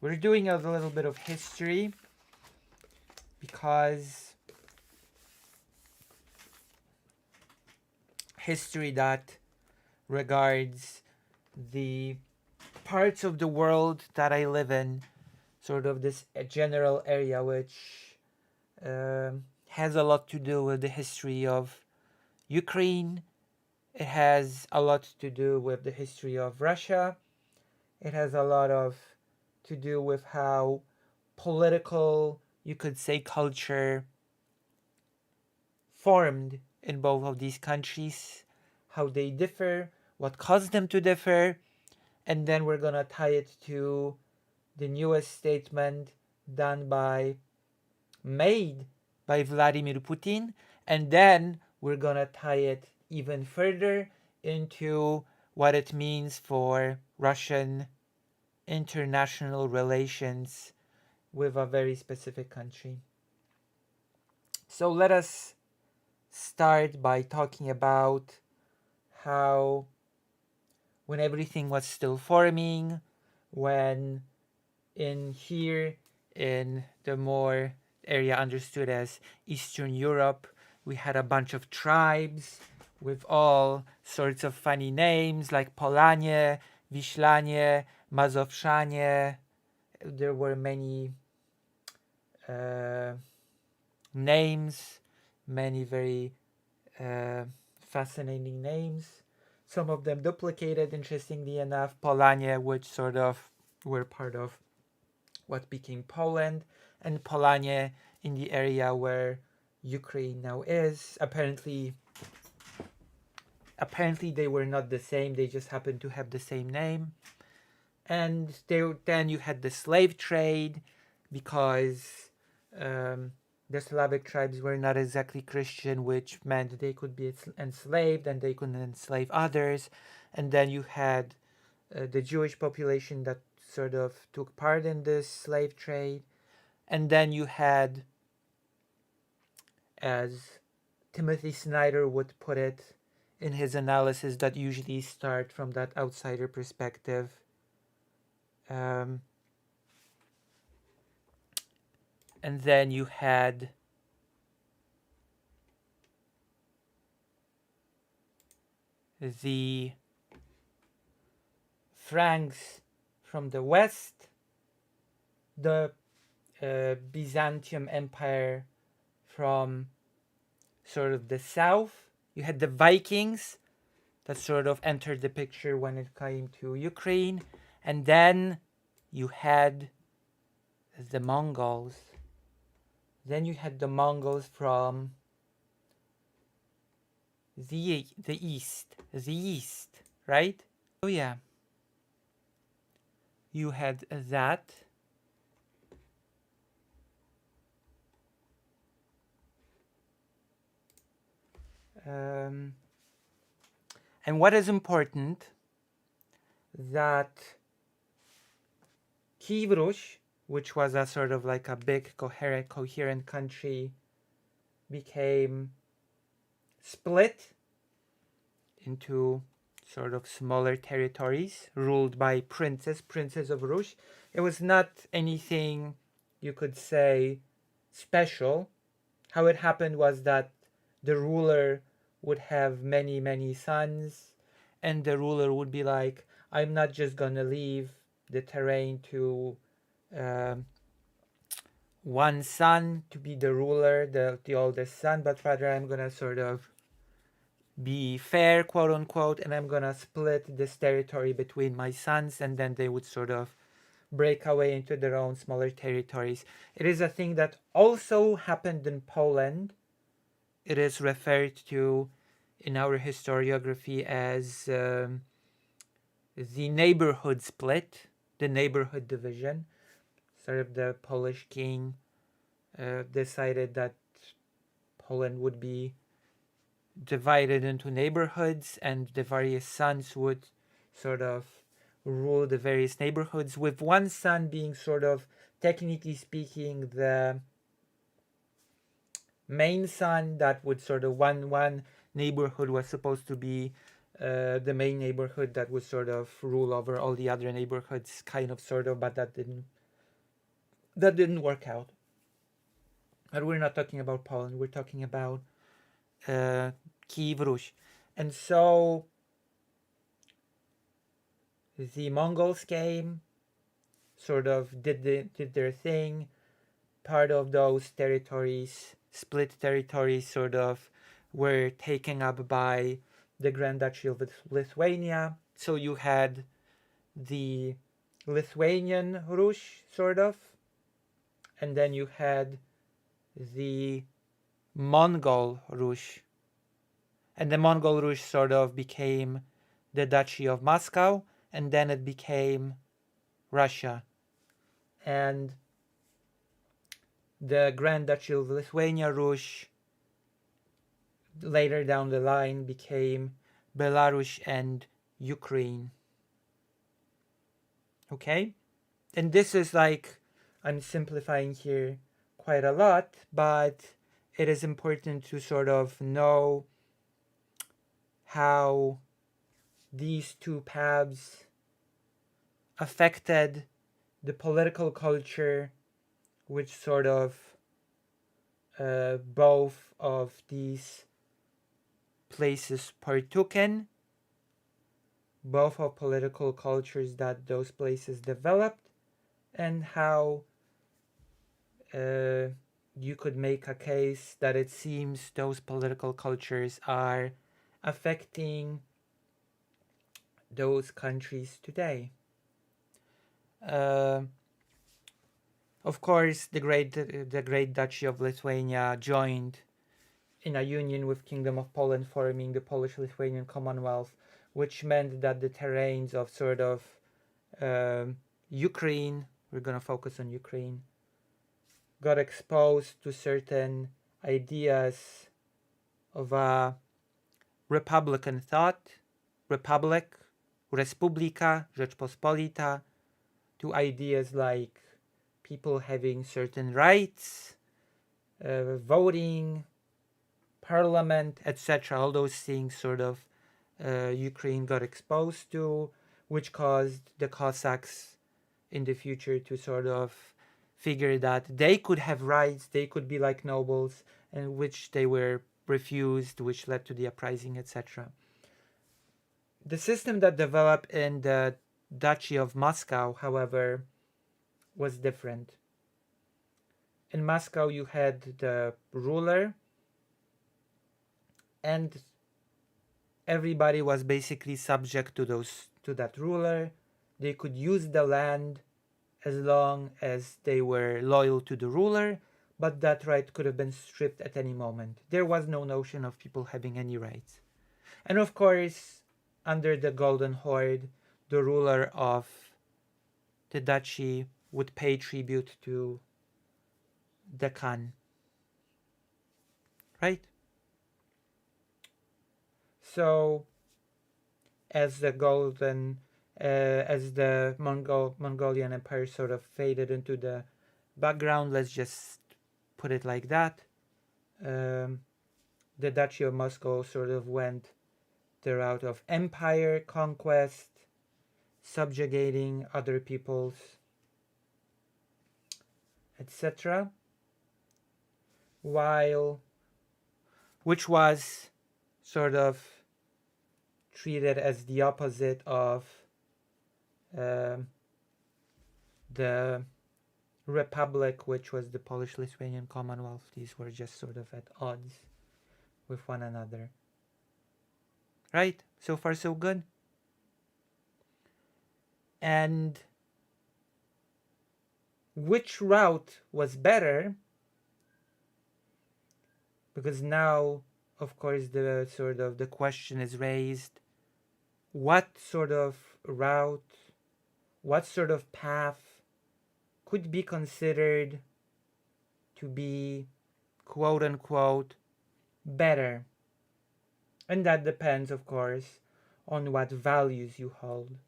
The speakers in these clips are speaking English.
we're doing a little bit of history because history that regards the parts of the world that I live in, sort of this general area which has a lot to do with the history of Ukraine. It has a lot to do with the history of Russia. It has a lot of to do with how political, you could say, culture formed in both of these countries, how they differ, what caused them to differ, and then we're gonna tie it to the newest statement made by Vladimir Putin, and then we're gonna tie it even further into what it means for Russian international relations with a very specific country. So let us start by talking about how when everything was still forming, when in the more area understood as Eastern Europe, we had a bunch of tribes with all sorts of funny names like Polanie, Wishlanie, Mazowszanie. There were many names, many very fascinating names. Some of them duplicated, interestingly enough. Polanie, which sort of were part of what became Poland, and Polanie in the area where Ukraine now is. Apparently they were not the same, they just happened to have the same name. And then you had the slave trade, because the Slavic tribes were not exactly Christian, which meant they could be enslaved and they could enslave others. And then you had the Jewish population that sort of took part in this slave trade. And then you had, as Timothy Snyder would put it in his analysis that usually start from that outsider perspective, and then you had the Franks from the west, the Byzantium Empire from sort of the south. You had the Vikings that sort of entered the picture when it came to Ukraine, and then you had the Mongols. Then you had the Mongols from the east, right? Oh yeah. You had that. And what is important, that Kiev Rus, which was a sort of like a big coherent country, became split into sort of smaller territories ruled by princes of Rus. It was not anything, you could say, special. How it happened was that the ruler would have many sons, and the ruler would be like, I'm not just gonna leave the terrain to one son to be the ruler, the oldest son, but rather I'm gonna sort of be fair, quote unquote, and I'm gonna split this territory between my sons, and then they would sort of break away into their own smaller territories. It is a thing that also happened in Poland. It is referred to in our historiography as the neighborhood split, the neighborhood division. Sort of the Polish king decided that Poland would be divided into neighborhoods, and the various sons would sort of rule the various neighborhoods, with one son being sort of, technically speaking, the main son that would sort of one neighborhood was supposed to be the main neighborhood that would sort of rule over all the other neighborhoods, kind of, sort of, but that didn't that didn't work out. But we're not talking about Poland. We're talking about Kiev Rus. And so the Mongols came, sort of did their thing. Part of those territories, split territories, sort of were taken up by the Grand Duchy of Lithuania. So you had the Lithuanian Rus, sort of, and then you had the Mongol Rus. And the Mongol Rus sort of became the Duchy of Moscow, and then it became Russia. And the Grand Duchy of Lithuania Rus later down the line became Belarus and Ukraine. Okay? And this is like, I'm simplifying here quite a lot, but it is important to sort of know how these two paths affected the political culture which sort of both of these places partook in, both of political cultures that those places developed, and how you could make a case that it seems those political cultures are affecting those countries today. Of course, the Great Duchy of Lithuania joined in a union with Kingdom of Poland, forming the Polish-Lithuanian Commonwealth, which meant that the terrains of sort of Ukraine, we're going to focus on Ukraine, got exposed to certain ideas of a republican thought, republic, Respublika, Rzeczpospolita, to ideas like people having certain rights, voting, parliament, etc. All those things sort of Ukraine got exposed to, which caused the Cossacks in the future to sort of figure that they could have rights, they could be like nobles, and which they were refused, which led to the uprising, etc. The system that developed in the Duchy of Moscow, however, was different. In Moscow, you had the ruler, and everybody was basically subject to that ruler. They could use the land as long as they were loyal to the ruler, but that right could have been stripped at any moment. There was no notion of people having any rights. And of course, under the Golden Horde, the ruler of the duchy would pay tribute to the Khan. Right? So, as the Mongolian Empire sort of faded into the background, let's just put it like that, the Duchy of Moscow sort of went the route of empire conquest, subjugating other peoples, etc. Which was sort of treated as the opposite of the Republic, which was the Polish-Lithuanian Commonwealth. These were just sort of at odds with one another. Right? So far so good. And which route was better? Because now, of course, the question is raised, what sort of route, what sort of path could be considered to be quote unquote better? And that depends, of course, on what values you hold.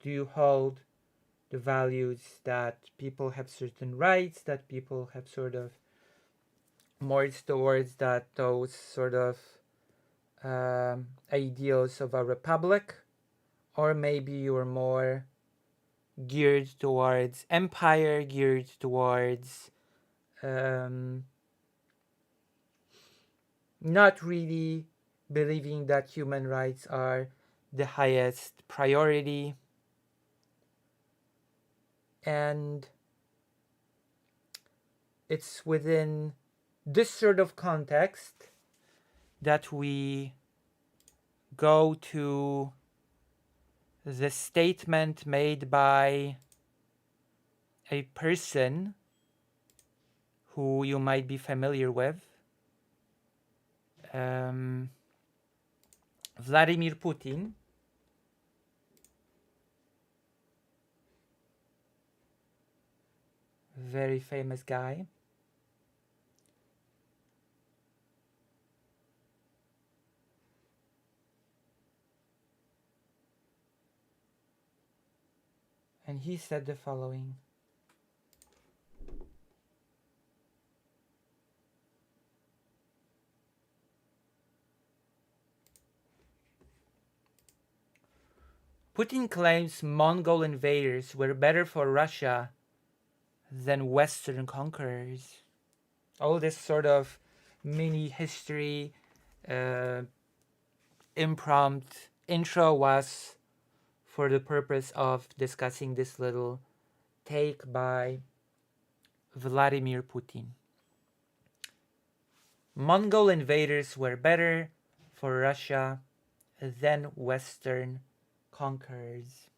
Do you hold the values that people have certain rights, that people have sort of more towards that those sort of ideals of a republic, or maybe you're more geared towards empire, geared towards not really believing that human rights are the highest priority. And it's within this sort of context that we go to the statement made by a person who you might be familiar with, Vladimir Putin. Very famous guy. And he said the following. Putin claims Mongol invaders were better for Russia than Western conquerors. All this sort of mini history impromptu intro was for the purpose of discussing this little take by Vladimir Putin. Mongol invaders were better for Russia than Western conquerors.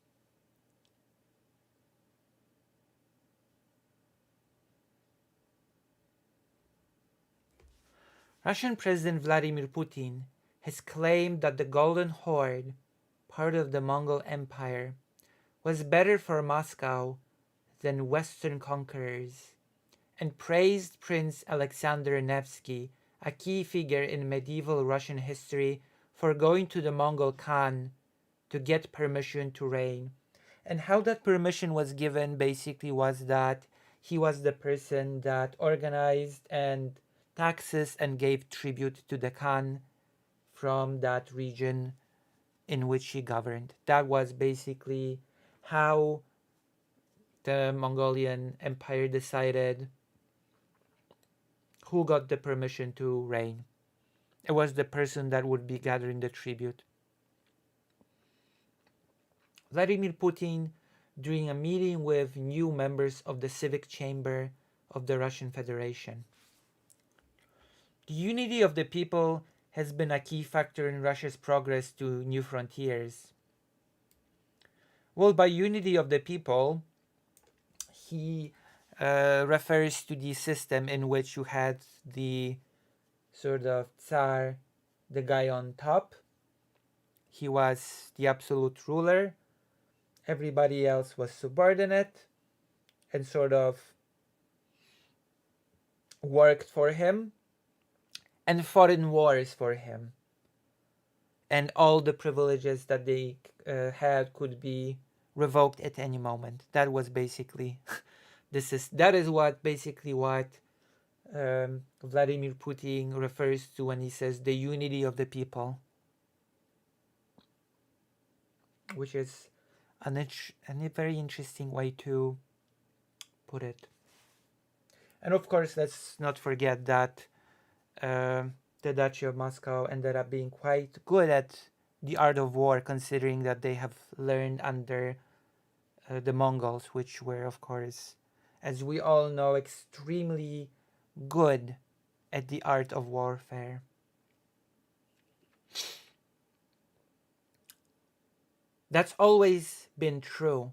Russian President Vladimir Putin has claimed that the Golden Horde, part of the Mongol Empire, was better for Moscow than Western conquerors, and praised Prince Alexander Nevsky, a key figure in medieval Russian history, for going to the Mongol Khan to get permission to reign. And how that permission was given basically was that he was the person that organized and taxes and gave tribute to the Khan from that region in which he governed. That was basically how the Mongolian Empire decided who got the permission to reign. It was the person that would be gathering the tribute. Vladimir Putin, during a meeting with new members of the Civic Chamber of the Russian Federation. The unity of the people has been a key factor in Russia's progress to new frontiers. Well, by unity of the people, he refers to the system in which you had the sort of Tsar, the guy on top. He was the absolute ruler. Everybody else was subordinate and sort of worked for him and fought in wars for him. And all the privileges that they had could be revoked at any moment. That was basically that is what Vladimir Putin refers to when he says the unity of the people, which is a very interesting way to put it. And of course, let's not forget that the Duchy of Moscow ended up being quite good at the art of war, considering that they have learned under the Mongols, which were, of course, as we all know, extremely good at the art of warfare. That's always been true.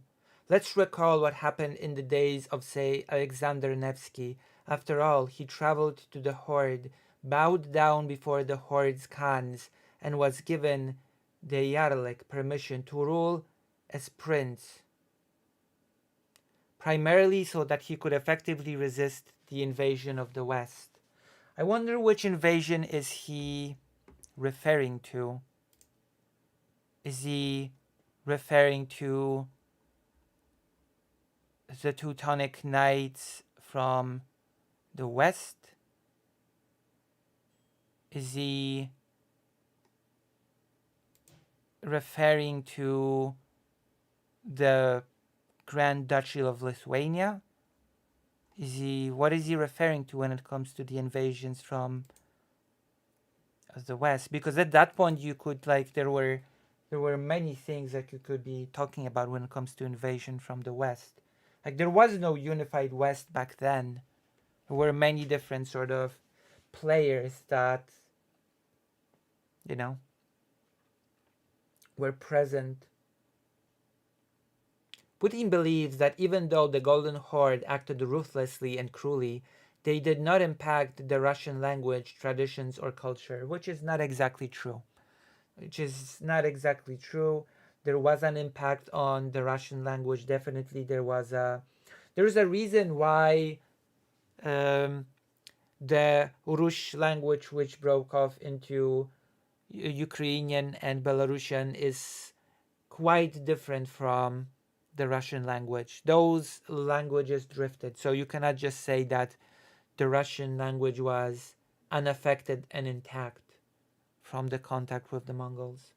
Let's recall what happened in the days of, say, Alexander Nevsky. After all, he traveled to the Horde, bowed down before the Horde's Khans, and was given the Yarlik permission to rule as prince, primarily so that he could effectively resist the invasion of the West. I wonder which invasion is he referring to? Is he referring to the Teutonic Knights from the West? Is he referring to the Grand Duchy of Lithuania? What is he referring to when it comes to the invasions from the west? Because at that point you could there were many things that you could be talking about when it comes to invasion from the west. Like there was no unified west back then. There were many different sort of players that you know were present. Putin believes that even though the Golden Horde acted ruthlessly and cruelly, they did not impact the Russian language, traditions, or culture, which is not exactly true. There was an impact on the Russian language. Definitely, there's a reason why um, the Rush language, which broke off into Ukrainian and Belarusian, is quite different from the Russian language. Those languages drifted, so you cannot just say that the Russian language was unaffected and intact from the contact with the Mongols.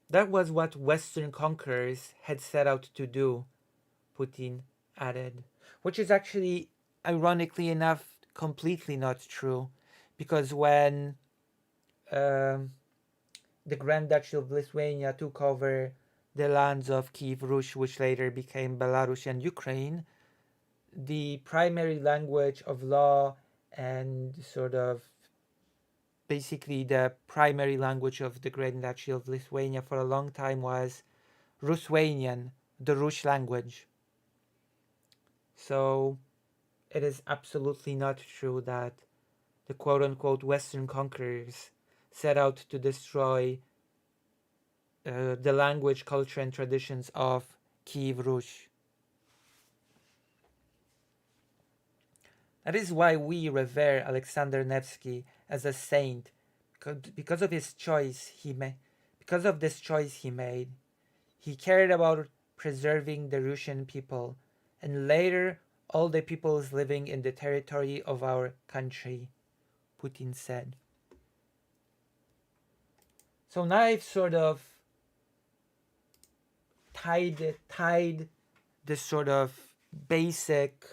That was what Western conquerors had set out to do, Putin added, which is actually, ironically enough, completely not true, because when um, the Grand Duchy of Lithuania took over the lands of Kiev Rus, which later became Belarus and Ukraine, the primary language of law and sort of basically the primary language of the Grand Duchy of Lithuania for a long time was Ruthenian, the Rus language. So it is absolutely not true that the quote unquote Western conquerors set out to destroy the language, culture, and traditions of Kiev Rus. That is why we revere Alexander Nevsky as a saint, because of his choice he made. Because of this choice he made, he cared about preserving the Russian people, and later all the peoples living in the territory of our country, Putin said. So now I've sort of tied this sort of basic,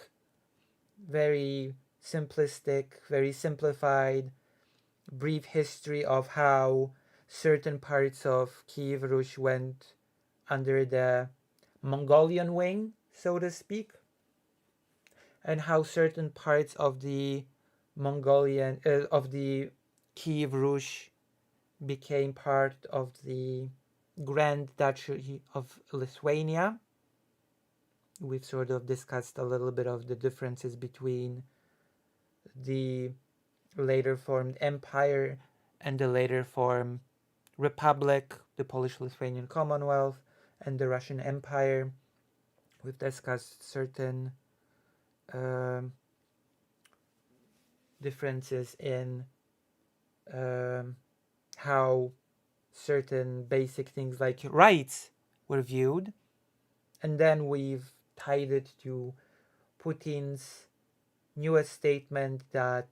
very simplistic, very simplified, brief history of how certain parts of Kiev Rus went under the Mongolian wing, so to speak, and how certain parts of the of the Kiev Rus became part of the Grand Duchy of Lithuania. We've sort of discussed a little bit of the differences between the later formed empire and the later formed republic, the Polish-Lithuanian Commonwealth, and the Russian Empire. We've discussed certain differences in how certain basic things like rights were viewed, and then we've tied it to Putin's newest statement that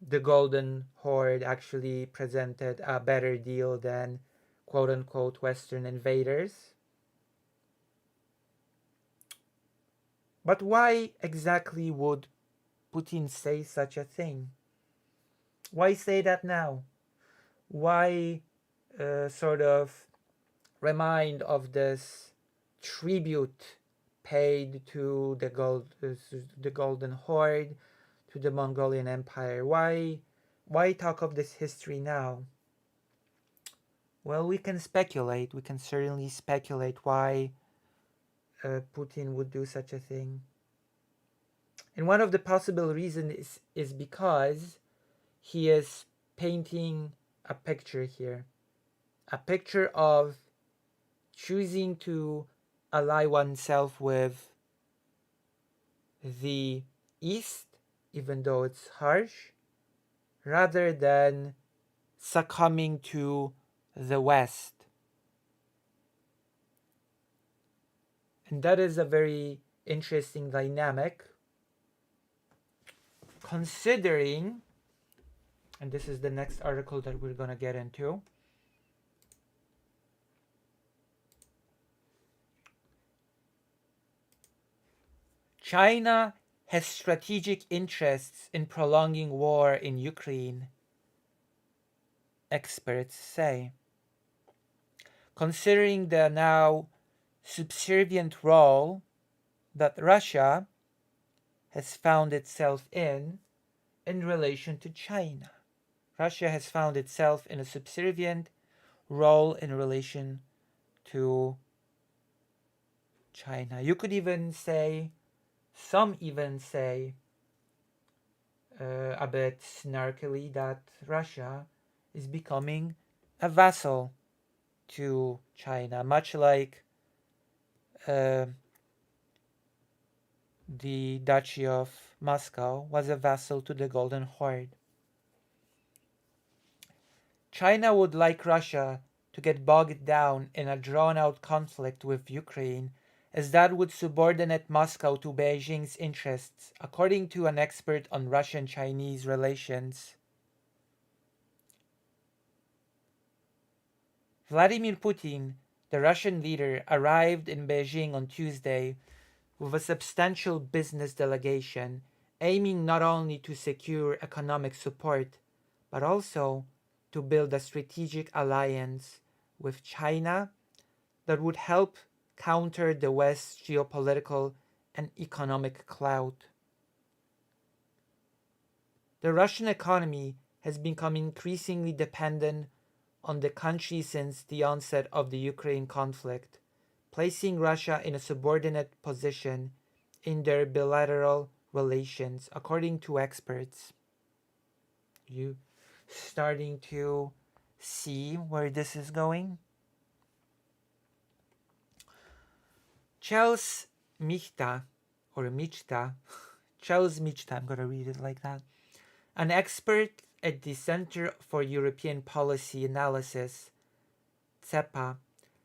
the Golden Horde actually presented a better deal than quote unquote Western invaders. But why exactly would Putin say such a thing? Why say that now? Why sort of remind of this tribute paid to the Golden Horde, to the Mongolian Empire? Why talk of this history now? Well, we can speculate. We can certainly speculate why Putin would do such a thing. And one of the possible reasons is because he is painting a picture here. A picture of choosing to ally oneself with the East, even though it's harsh, rather than succumbing to the West. And that is a very interesting dynamic. considering, and this is the next article that we're going to get into, China has strategic interests in prolonging war in Ukraine, experts say. Considering the now subservient role that Russia has found itself in relation to China. Russia has found itself in a subservient role in relation to China. You could even say, some even say, a bit snarkily, that Russia is becoming a vassal to China, much like the Duchy of Moscow was a vassal to the Golden Horde. China would like Russia to get bogged down in a drawn-out conflict with Ukraine, as that would subordinate Moscow to Beijing's interests, according to an expert on Russian-Chinese relations. Vladimir Putin, the Russian leader, arrived in Beijing on Tuesday with a substantial business delegation, aiming not only to secure economic support, but also to build a strategic alliance with China that would help counter the West's geopolitical and economic clout. The Russian economy has become increasingly dependent on the country since the onset of the Ukraine conflict, placing Russia in a subordinate position in their bilateral relations, according to experts. You starting to see where this is going? Charles Michta, or Michta, Charles Michta, I'm going to read it like that, an expert at the Center for European Policy Analysis, CEPA,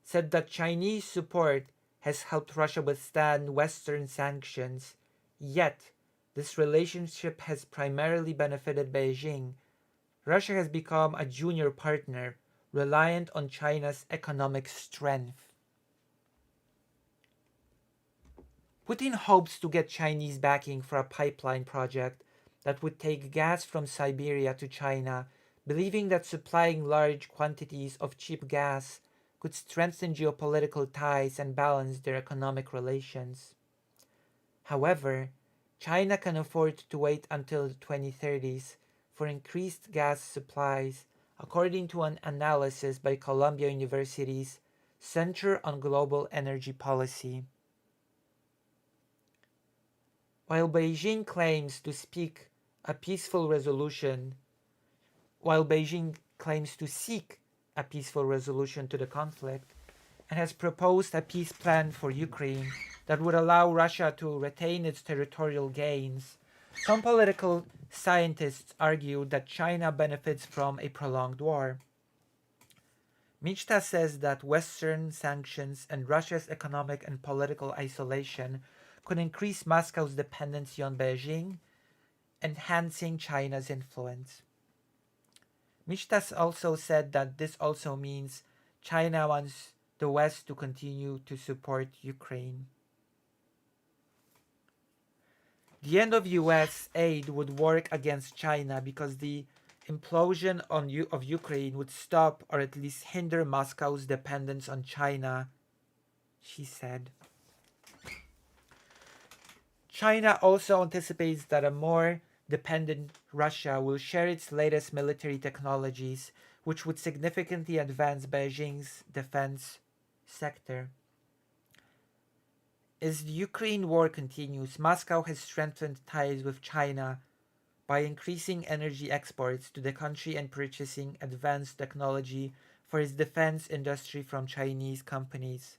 said that Chinese support has helped Russia withstand Western sanctions, yet this relationship has primarily benefited Beijing. Russia has become a junior partner, reliant on China's economic strength. Putin hopes to get Chinese backing for a pipeline project that would take gas from Siberia to China, believing that supplying large quantities of cheap gas could strengthen geopolitical ties and balance their economic relations. However, China can afford to wait until the 2030s for increased gas supplies, according to an analysis by Columbia University's Center on Global Energy Policy. While Beijing claims to seek a peaceful resolution to the conflict and has proposed a peace plan for Ukraine that would allow Russia to retain its territorial gains, some political scientists argue that China benefits from a prolonged war. Michta says that Western sanctions and Russia's economic and political isolation could increase Moscow's dependency on Beijing, enhancing China's influence. Michta also said that this also means China wants the West to continue to support Ukraine. The end of US aid would work against China because the implosion of Ukraine would stop or at least hinder Moscow's dependence on China, she said. China also anticipates that a more dependent Russia will share its latest military technologies, which would significantly advance Beijing's defense sector. As the Ukraine war continues, Moscow has strengthened ties with China by increasing energy exports to the country and purchasing advanced technology for its defense industry from Chinese companies.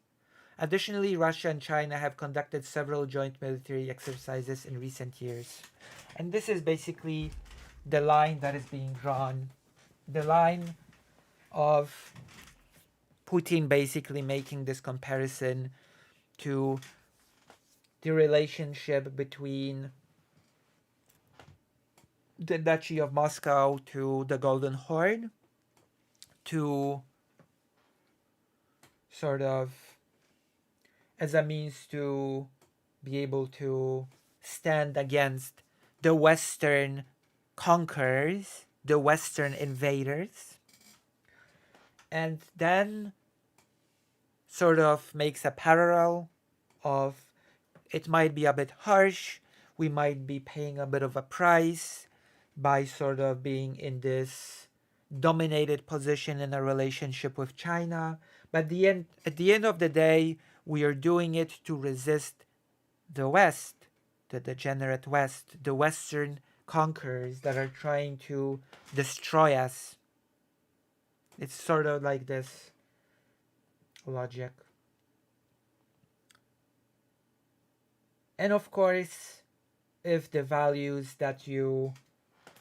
Additionally, Russia and China have conducted several joint military exercises in recent years. And this is basically the line that is being drawn. The line of Putin basically making this comparison to the relationship between the Duchy of Moscow to the Golden Horde to sort of as a means to be able to stand against the Western conquerors, the Western invaders, and then sort of makes a parallel of it might be a bit harsh, we might be paying a bit of a price by sort of being in this dominated position in a relationship with China, but at the end of the day, we are doing it to resist the West, the degenerate West, the Western conquerors that are trying to destroy us. It's sort of like this logic. And of course, if the values that you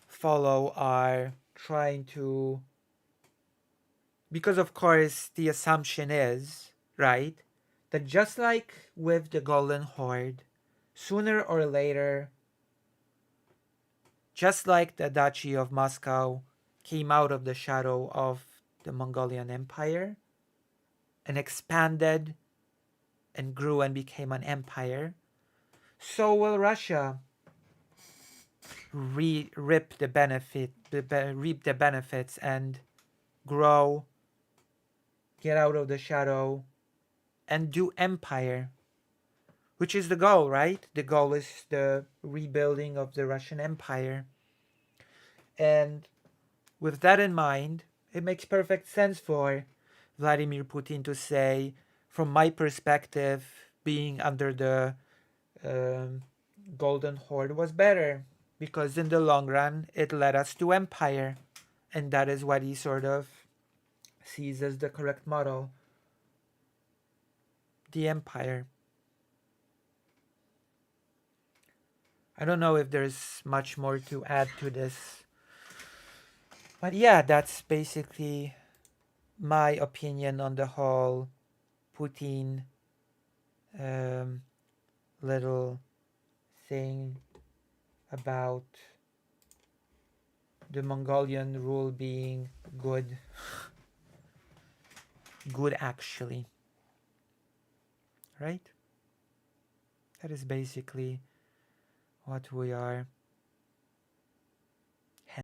follow are trying to, because of course the assumption is, right, that just like with the Golden Horde, sooner or later, just like the Duchy of Moscow came out of the shadow of the Mongolian Empire and expanded and grew and became an empire, so will Russia reap the benefits and grow, get out of the shadow, and do empire, which is the goal, right? The goal is the rebuilding of the Russian Empire. And with that in mind, it makes perfect sense for Vladimir Putin to say, from my perspective, being under the um, Golden Horde was better because in the long run it led us to empire, and that is what he sort of sees as the correct model, the empire. I don't know if there's much more to add to this, but yeah, that's basically my opinion on the whole Putin um, little thing about the Mongolian rule being good. Good actually. Right? That is basically what we are